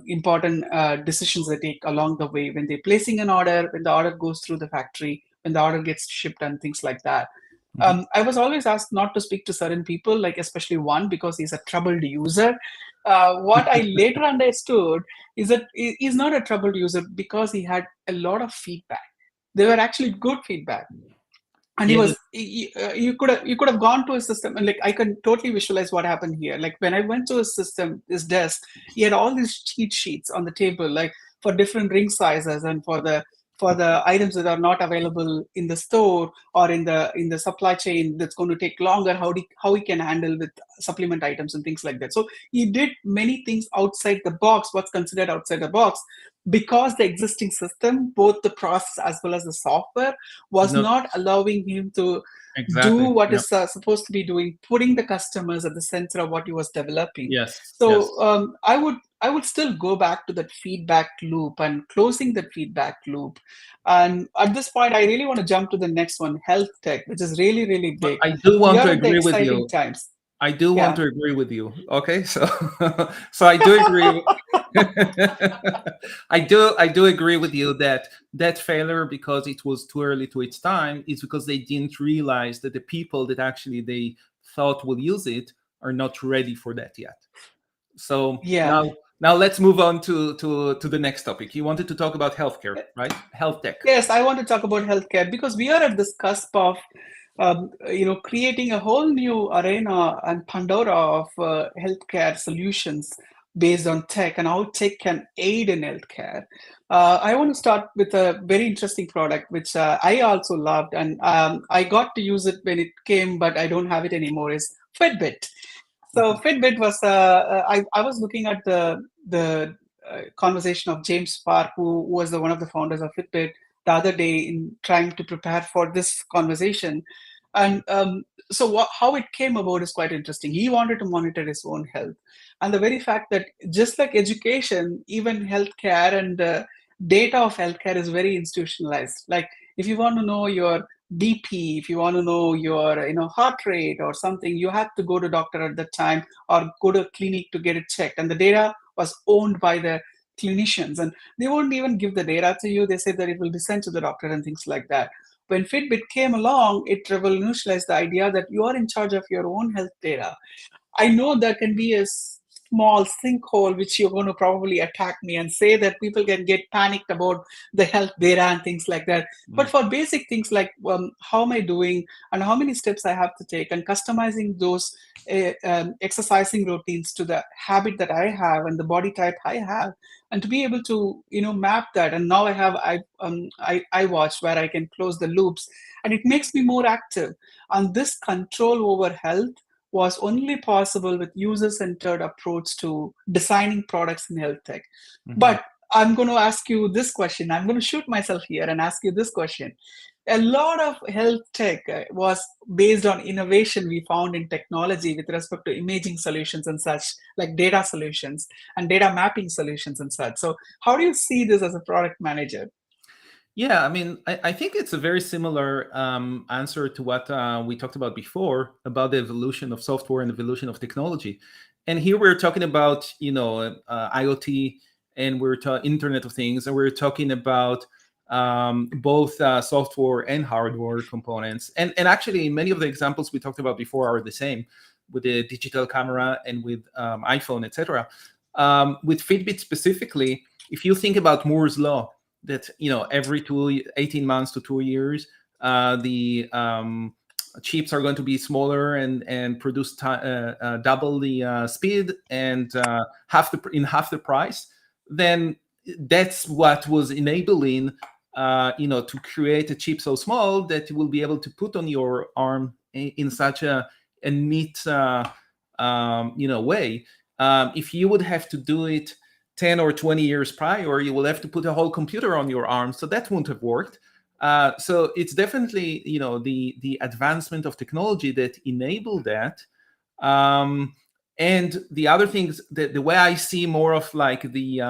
important decisions they take along the way when they're placing an order, when the order goes through the factory, when the order gets shipped, and things like that. Hmm. I was always asked not to speak to certain people, like especially one, because he's a troubled user. What I later understood is that he's not a troubled user because he had a lot of feedback. They were actually good feedback, and Yeah. you could have gone to a system, and like I can totally visualize what happened here. Like when I went to his system, his desk, he had all these cheat sheets on the table, like for different ring sizes and for the items that are not available in the store or in the supply chain that's going to take longer, how he can handle with supplement items and things like that. So he did many things outside the box, what's considered outside the box, because the existing system, both the process as well as the software, Did was not. not allowing him to do Exactly. what Yeah. is supposed to be doing, putting the customers at the center of what he was developing. Yes. So Yes. I would still go back to that feedback loop and closing that feedback loop. And at this point, I really want to jump to the next one, health tech, which is really, really But big. I do We want are to at the agree with exciting you. times. I do want Yeah. to agree with you. Okay, so so I do agree. I do agree with you that that failure, because it was too early to its time, is because they didn't realize that the people that actually they thought will use it are not ready for that yet. So Yeah. now let's move on to the next topic. You wanted to talk about healthcare, right? Health tech. Yes, I want to talk about healthcare because we are at this cusp of, creating a whole new arena and Pandora of healthcare solutions based on tech and how tech can aid in healthcare. I want to start with a very interesting product which I also loved, and I got to use it when it came, but I don't have it anymore. Is Fitbit. So Mhm. Fitbit was I was looking at the conversation of James Park, who was one of the founders of Fitbit, the other day in trying to prepare for this conversation, and so how it came about is quite interesting. He wanted to monitor his own health, and the very fact that just like education, even healthcare and data of healthcare is very institutionalized. Like if you want to know your BP, if you want to know your heart rate or something, you have to go to doctor at that time or go to a clinic to get it checked. And the data was owned by the clinicians, and they won't even give the data to you. They say that it will be sent to the doctor and things like that. When Fitbit came along, it revolutionized the idea that you are in charge of your own health data. I know there can be a small sinkhole which you're going to probably attack me and say that people can get panicked about the health data and things like that. But Mm. for basic things like how am I doing and how many steps I have to take and customizing those exercising routines to the habit that I have and the body type I have, and to be able to map that. And now I have I watch where I can close the loops, and it makes me more active. And this control over health was only possible with user-centered approach to designing products in health tech. Mhm. But I'm going to ask you this question. I'm going to shoot myself here and ask you this question. A lot of health tech was based on innovation we found in technology with respect to imaging solutions and such, like data solutions and data mapping solutions and such. So, how do you see this as a product manager? Yeah, I mean, I think it's a very similar answer to what we talked about before about the evolution of software and evolution of technology. And here we're talking about, IoT, and we're Internet of Things, and we're talking about both software and hardware components. And actually, many of the examples we talked about before are the same with the digital camera and with iPhone, etc. With Fitbit specifically, if you think about Moore's law, that every 18 months to 2 years the chips are going to be smaller and produce double the speed and half the price, then that's what was enabling to create a chip so small that you will be able to put on your arm in such a neat way. If you would have to do it 10 or 20 years prior, you will have to put a whole computer on your arm, so that wouldn't have worked. So it's definitely the advancement of technology that enabled that. And the other things, the way I see more of like the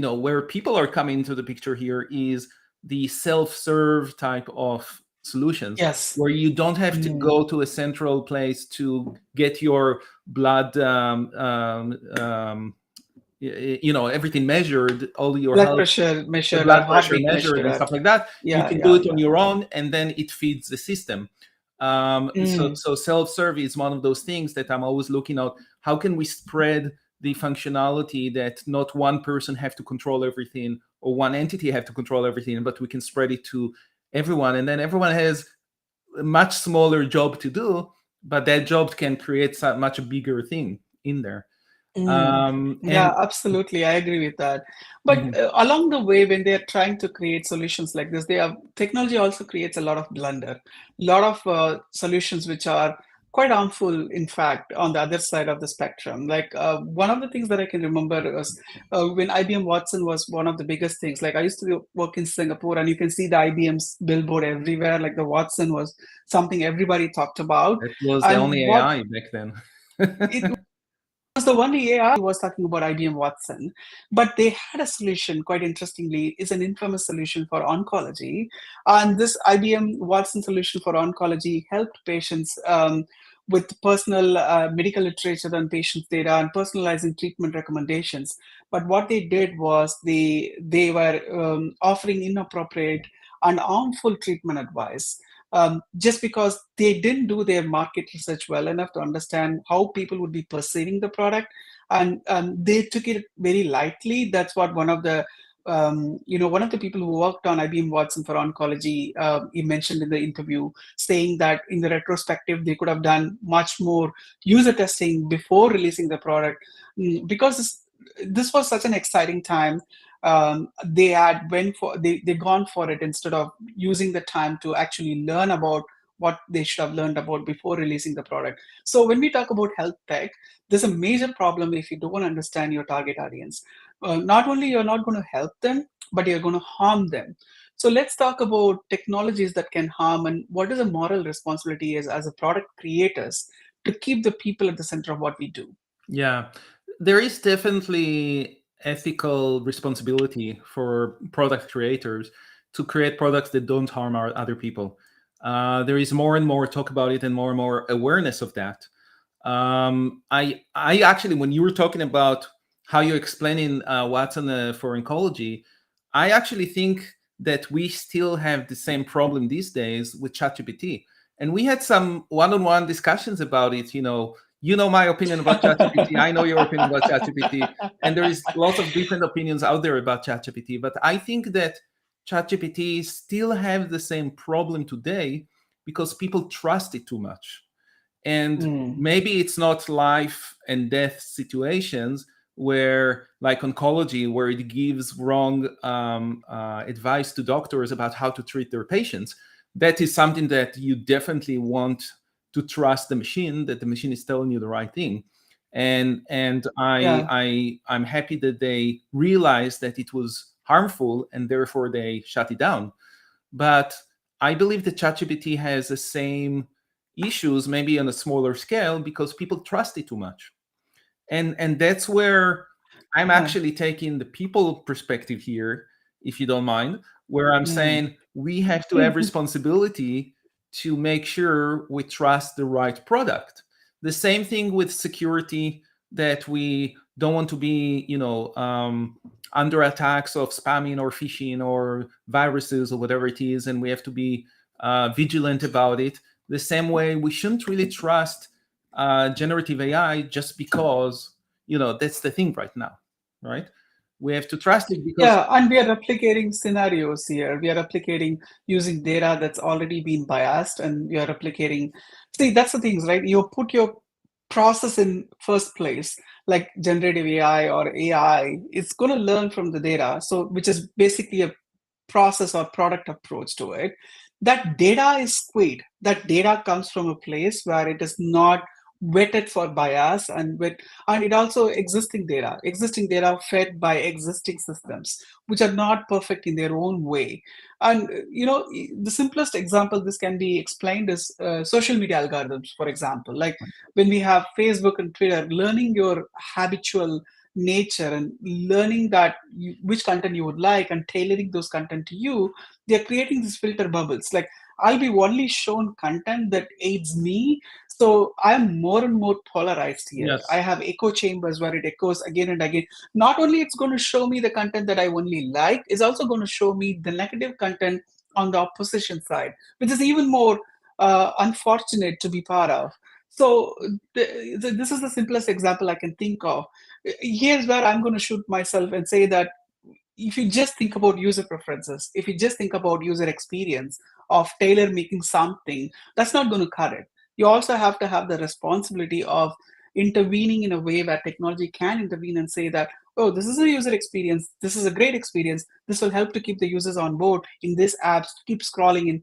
where people are coming into the picture here is the self-serve type of solutions, Yes. where you don't have to Mm. go to a central place to get your blood everything measured, all your Blood health, pressure the measured or blood pressure heartbeat measured measured and at. stuff like that. You Yeah, can do yeah, it on yeah. your own, and then it feeds the system. So, Mm. so self-serve is one of those things that I'm always looking at. How can we spread the functionality that not one person have to control everything or one entity have to control everything, but we can spread it to everyone, and then everyone has a much smaller job to do, but that job can create so much bigger thing in there. Mm. And Yeah, absolutely. I agree with that. But Mhm. along the way, when they're trying to create solutions like this, they have technology also creates a lot of blunder, a lot of solutions which are quite harmful, in fact, on the other side of the spectrum. Like one of the things that I can remember was when IBM Watson was one of the biggest things. Like I used to work in Singapore, and you can see the IBM's billboard everywhere. Like the Watson was something everybody talked about. That was the And only what AI back then. it was the only AI was talking about IBM Watson, but they had a solution, quite interestingly, is an infamous solution for oncology. And this IBM Watson solution for oncology helped patients with personal medical literature and patients' data and personalizing treatment recommendations. But what they did was they were offering inappropriate and harmful treatment advice. just because they didn't do their market research well enough to understand how people would be perceiving the product, and they took it very lightly. That's what one of the people who worked on IBM Watson for oncology, he mentioned in the interview, saying that in the retrospective, they could have done much more user testing before releasing the product. Because this was such an exciting time. They had they gone for it instead of using the time to actually learn about what they should have learned about before releasing the product. So when we talk about health tech, there's a major problem if you don't understand your target audience. Not only you're not going to help them, but you're going to harm them. So let's talk about technologies that can harm, and what is a moral responsibility is as a product creators to keep the people at the center of what we do. Yeah, there is definitely ethical responsibility for product creators to create products that don't harm our other people. There is more and more talk about it and more awareness of that. I actually, when you were talking about how you're explaining Watson for oncology, I actually think that we still have the same problem these days with ChatGPT. And we had some one-on-one discussions about it. You know my opinion about ChatGPT. I know your opinion about ChatGPT, and there is lots of different opinions out there about ChatGPT. But I think that ChatGPT still have the same problem today because people trust it too much. And Mm, maybe it's not life and death situations where, like oncology, where it gives wrong advice to doctors about how to treat their patients. That is something that you definitely want to trust the machine, that the machine is telling you the right thing. And yeah. I'm happy that they realized that it was harmful and therefore they shut it down. But I believe that ChatGPT has the same issues, maybe on a smaller scale, because people trust it too much. And that's where I'm Yeah. actually taking the people perspective here, if you don't mind, where I'm Mm. saying we have to have responsibility to make sure we trust the right product. The same thing with security, that we don't want to be, under attacks of spamming or phishing or viruses or whatever it is, and we have to be vigilant about it. The same way we shouldn't really trust generative AI just because that's the thing right now, right? We have to trust it because Yeah, and we are replicating scenarios here. We are replicating using data that's already been biased, and we are replicating. See, that's the things, right? You put your process in first place, like generative AI or AI. It's going to learn from the data, so which is basically a process or product approach to it. That data is squid. That data comes from a place where it is not vetted for bias, and it also existing data fed by existing systems which are not perfect in their own way. And the simplest example this can be explained is social media algorithms, for example, like when we have Facebook and Twitter learning your habitual nature and learning which content you would like and tailoring those content to you. They're creating these filter bubbles, like I'll be only shown content that aids me. So I'm more and more polarized here. I yes, have echo chambers where it echoes again and again. Not only it's going to show me the content that I only like, it's also going to show me the negative content on the opposition side, which is even more unfortunate to be part of. So this is the simplest example I can think of. Here's where I'm going to shoot myself and say that if you just think about user preferences, if you just think about user experience of tailor making something, that's not going to cut it. You also have to have the responsibility of intervening in a way where technology can intervene and say that, oh, this is a user experience, this is a great experience, this will help to keep the users on board in this app, keep scrolling in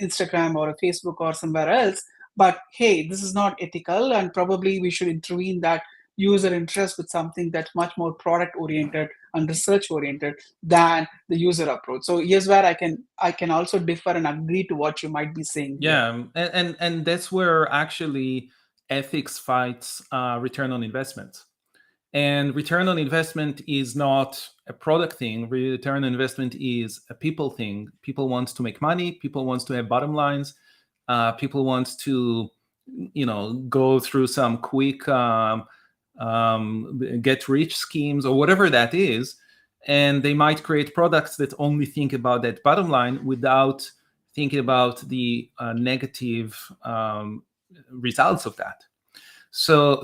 Instagram or Facebook or somewhere else. But hey, this is not ethical, and probably we should intervene that user interest with something that's much more product oriented and research oriented than the user approach. So here's where I can also differ and agree to what you might be saying here. yeah, and that's where actually ethics fights return on investment. And return on investment is not a product thing. Return on investment is a people thing. People want to make money. People want to have bottom lines. People want to, go through some quick get rich schemes or whatever that is. And they might create products that only think about that bottom line without thinking about the negative results of that. So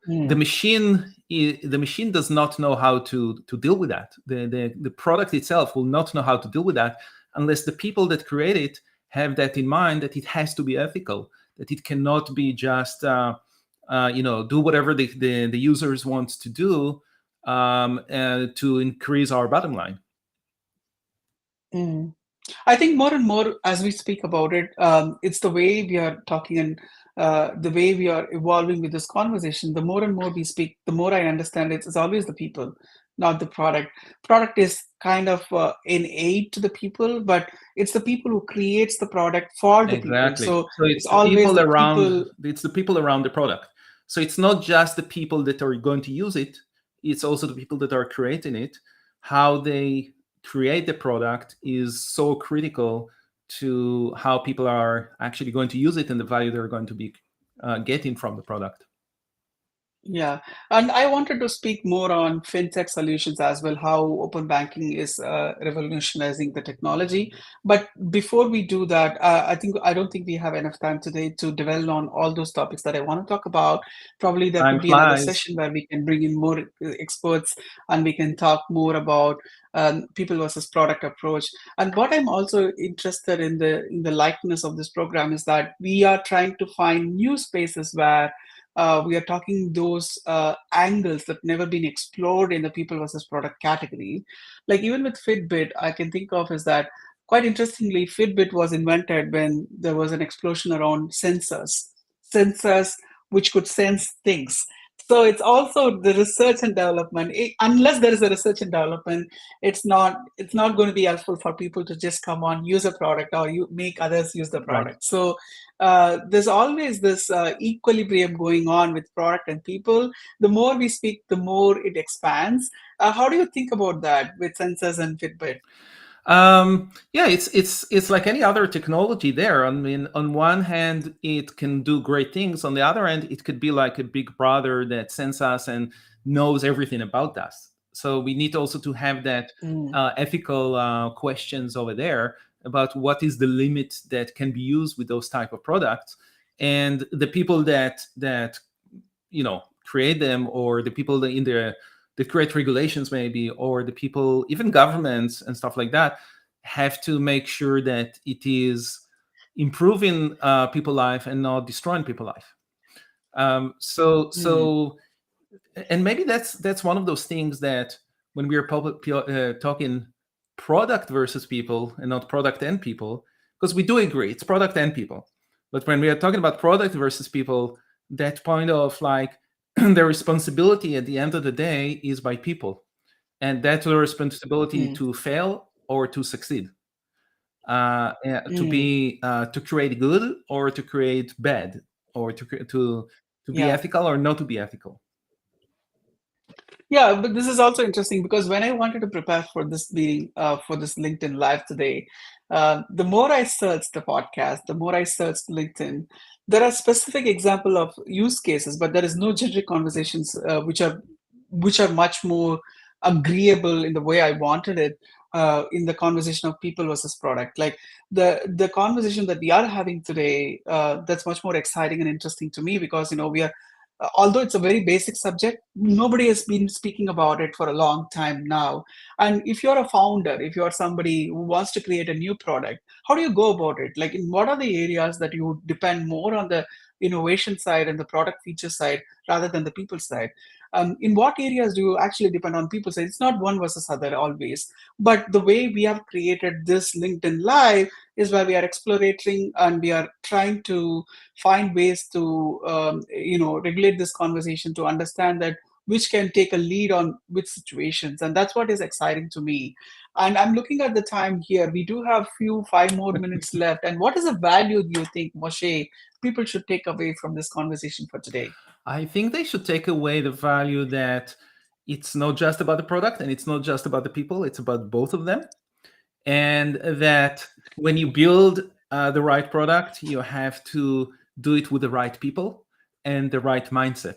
the Mm. machine does not know how to deal with that. The product itself will not know how to deal with that unless the people that create it have that in mind, that it has to be ethical, that it cannot be just do whatever the users want to do to increase our bottom line. Mm. I think more and more as we speak about it, it's the way we are talking and the way we are evolving with this conversation. The more and more we speak, the more I understand it's always the people, not the product. Product is kind of an aid to the people, but it's the people who creates the product for the people. Exactly. So So it's it's the always people the around. people. It's the people around the product. So it's not just the people that are going to use it. It's also the people that are creating it. How they create the product is so critical to how people are actually going to use it and the value they're going to be getting from the product. Yeah, and I wanted to speak more on fintech solutions as well, how open banking is revolutionizing the technology. But before we do that, I don't think we have enough time today to dwell on all those topics that I want to talk about. Probably there Time could be another flies. session where we can bring in more experts and we can talk more about people versus product approach. And what I'm also interested in the likeness of this program is that we are trying to find new spaces where we are talking those angles that never been explored in the people versus product category. Like even with Fitbit, I can think of is that quite interestingly, Fitbit was invented when there was an explosion around sensors which could sense things. So it's also the research and development. Unless there is a research and development, it's not going to be helpful for people to just come on use a product or you make others use the Right. product. So there's always this equilibrium going on with product and people. The more we speak, the more it expands. How do you think about that with sensors and Fitbit? Yeah, it's like any other technology there. I mean, on one hand it can do great things, on the other hand it could be like a big brother that sends us and knows everything about us. So we need also to have that Mm, ethical questions over there about what is the limit that can be used with those type of products, and the people that create them, or the people that in the create regulations maybe, or the people, even governments and stuff like that, have to make sure that it is improving people life and not destroying people life. mm, So and maybe that's one of those things that when we are talking product versus people and not product and people, because we do agree it's product and people, but when we are talking about product versus people, that point of like the responsibility at the end of the day is by people, and that's the responsibility mm, to fail or to succeed, yeah, mm. to create good or to create bad, or to be Yeah. ethical or not to be ethical. Yeah, but this is also interesting because when I wanted to prepare for this meeting, for this LinkedIn Live today, the more I searched the podcast, the more I searched LinkedIn, there are specific example of use cases, but there is no generic conversations which are much more agreeable in the way I wanted it. In the conversation of people versus product, like the conversation that we are having today, that's much more exciting and interesting to me because we are although it's a very basic subject, nobody has been speaking about it for a long time now. And if you're a founder, if you're somebody who wants to create a new product, how do you go about it? Like, in what are the areas that you would depend more on the innovation side and the product feature side rather than the people side? In what areas do you actually depend on people side? It's not one versus other always, but the way we have created this LinkedIn Live is where we are exploring and we are trying to find ways to regulate this conversation to understand that which can take a lead on which situations, and that's what is exciting to me. And I'm looking at the time here, we do have few 5 more minutes left, and what is the value do you think, Moshe, people should take away from this conversation for today? I think they should take away the value that it's not just about the product and it's not just about the people, it's about both of them. And that when you build the right product, you have to do it with the right people and the right mindset.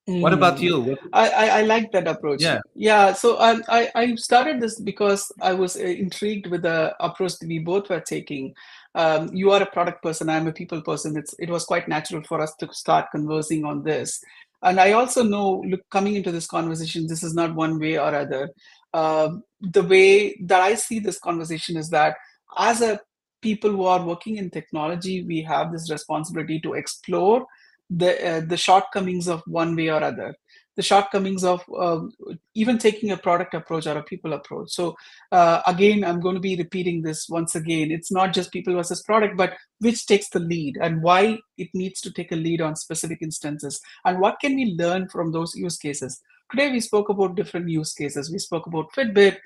What about Mm. you? What, I like that approach. yeah. Yeah, so I started this because I was intrigued with the approach that we both were taking. You are a product person, I'm a people person. It was quite natural for us to start conversing on this. And I also know, look, coming into this conversation, this is not one way or other. The way that I see this conversation is that as a people who are working in technology, we have this responsibility to explore the shortcomings of one way or other, the shortcomings of even taking a product approach or a people approach. So again, I'm going to be repeating this once again. It's not just people versus product, but which takes the lead and why it needs to take a lead on specific instances, and what can we learn from those use cases. Today we spoke about different use cases. We spoke about Fitbit,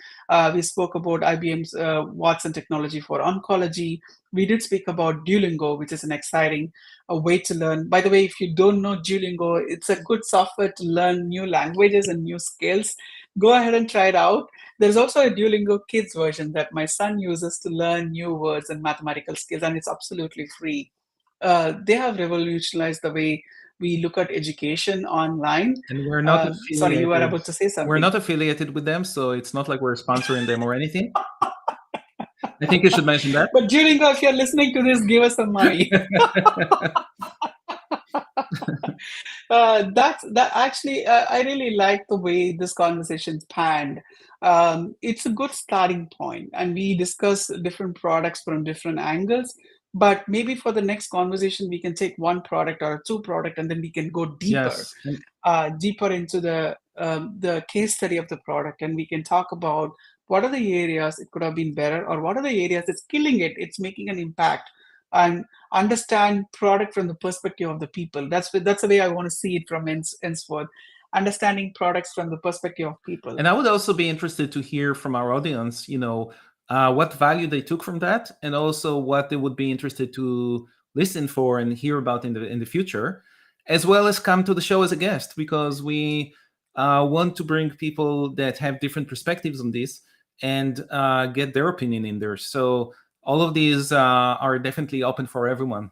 we spoke about IBM's Watson technology for oncology. We did speak about Duolingo, which is an exciting a way to learn. By the way, if you don't know Duolingo, it's a good software to learn new languages and new skills. Go ahead and try it out. There's also a Duolingo Kids version that my son uses to learn new words and mathematical skills, and it's absolutely free. They have revolutionized the way we look at education online. And we're not Sorry, you were affiliated. about to say We're something. not affiliated with them, so it's not like we're sponsoring them or anything. I think you should mention that. But Duolingo, if you're listening to this, give us some money. That's that actually. I really like the way this conversation panned. It's a good starting point, and we discuss different products from different angles. But maybe for the next conversation, we can take one product or two product, and then we can go deeper, Yes. And deeper into the case study of the product, and we can talk about what are the areas it could have been better, or what are the areas it's killing it, it's making an impact, and understand product from the perspective of the people. That's the way I want to see it from henceforth. Understanding products from the perspective of people. And I would also be interested to hear from our audience, what value they took from that, and also what they would be interested to listen for and hear about in the future, as well as come to the show as a guest, because we want to bring people that have different perspectives on this and get their opinion in there. So all of these are definitely open for everyone.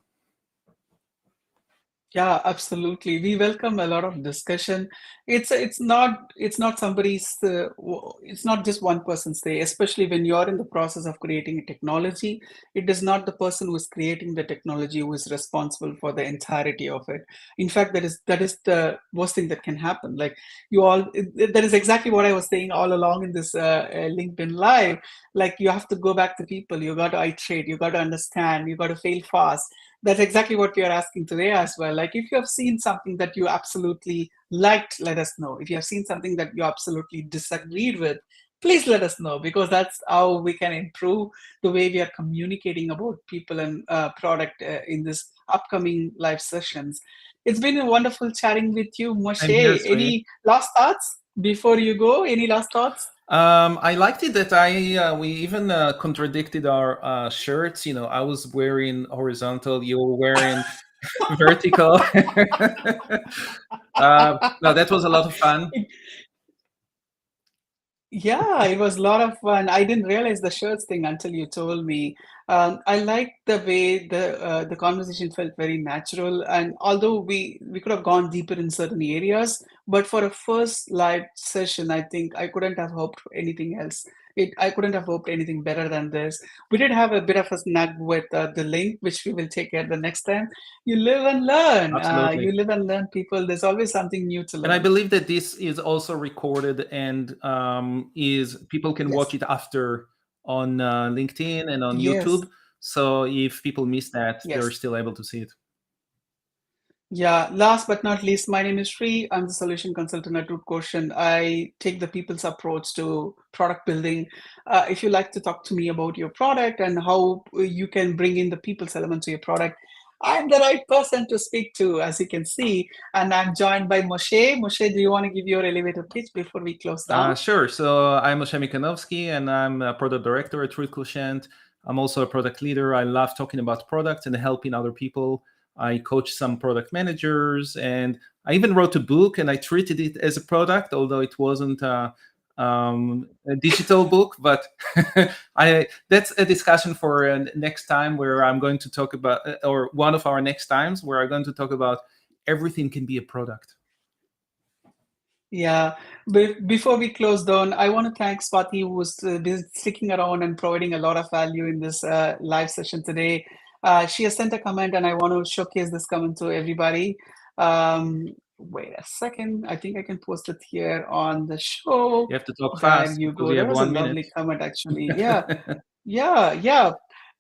Yeah, absolutely. We welcome a lot of discussion. It's not somebody's it's not just one person's day, especially when you're in the process of creating a technology. It is not the person who is creating the technology who is responsible for the entirety of it. In fact, that is the worst thing that can happen. Like that is exactly what I was saying all along in this LinkedIn live. Like you have to go back to people. You got to iterate. You got to understand. You got to fail fast. That's exactly what we are asking today as well. Like, if you have seen something that you absolutely liked, let us know. If you have seen something that you absolutely disagreed with, please let us know, because that's how we can improve the way we are communicating about people and product in this upcoming live sessions. It's been a wonderful chatting with you, I'm here, Moshe. Sri. Any last thoughts before you go? Any last thoughts? I liked it that we even contradicted our shirts. I was wearing horizontal, you were wearing vertical. No, that was a lot of fun. Yeah, it was a lot of fun. I didn't realize the shirts thing until you told me. I liked the way the conversation felt very natural, and although we could have gone deeper in certain areas, but for a first live session, I think I couldn't have hoped for anything else. I couldn't have hoped anything better than this. We did have a bit of a snag with the link, which we will take care the next time. You live and learn. Absolutely. You live and learn, people. There's always something new to And I learn. believe that this is also recorded and is people can watch Yes. it after on LinkedIn and on Yes. YouTube. So if people miss that, they're Yes. still able to see it. Yeah, last but not least, my name is Sri. I'm the solution consultant at Root Quotient. I take the people's approach to product building. If you like to talk to me about your product and how you can bring in the people's element to your product, I'm the right person to speak to, as you can see. And I'm joined by Moshe. Moshe, do you want to give your elevator pitch before we close down? Sure. So I'm Moshe Mikanovsky, and I'm a product director at Root Quotient. I'm also a product leader. I love talking about products and helping other people. I coach some product managers, and I even wrote a book, and I treated it as a product, although it wasn't a digital book. But that's a discussion for next time, where I'm going to talk about, or one of our next times, where I'm going to talk about everything can be a product. Yeah. Before we close down, I want to thank Swati, who's been sticking around and providing a lot of value in this live session today. She has sent a comment, and I want to showcase this comment to everybody. Um, Wait a second. I think I can post it here on the show. You have to talk There fast you because go. we There have was a 1 minute. lovely comment, actually. Yeah. Yeah, yeah.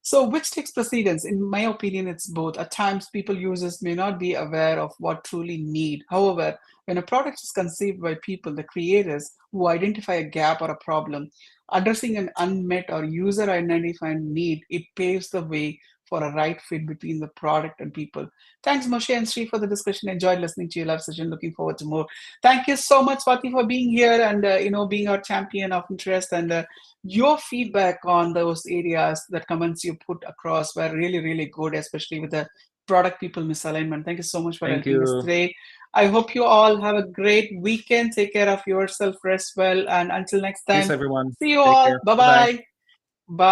So which takes precedence? In my opinion, it's both. At times, people users may not be aware of what truly need. However, when a product is conceived by people, the creators, who identify a gap or a problem, addressing an unmet or user identified need, it paves the way for a right fit between the product and people. Thanks, Moshe and Sri, for the discussion. Enjoyed listening to your live session. Looking forward to more. Thank you so much, Swati, for being here and being our champion of interest and your feedback on those areas, that comments you put across were really, really good, especially with the product people misalignment. Thank you so much for Thank helping us you. today. I hope you all have a great weekend. Take care of yourself, rest well, and until next Peace, time, everyone. see you Take all. care. Bye Bye bye. bye.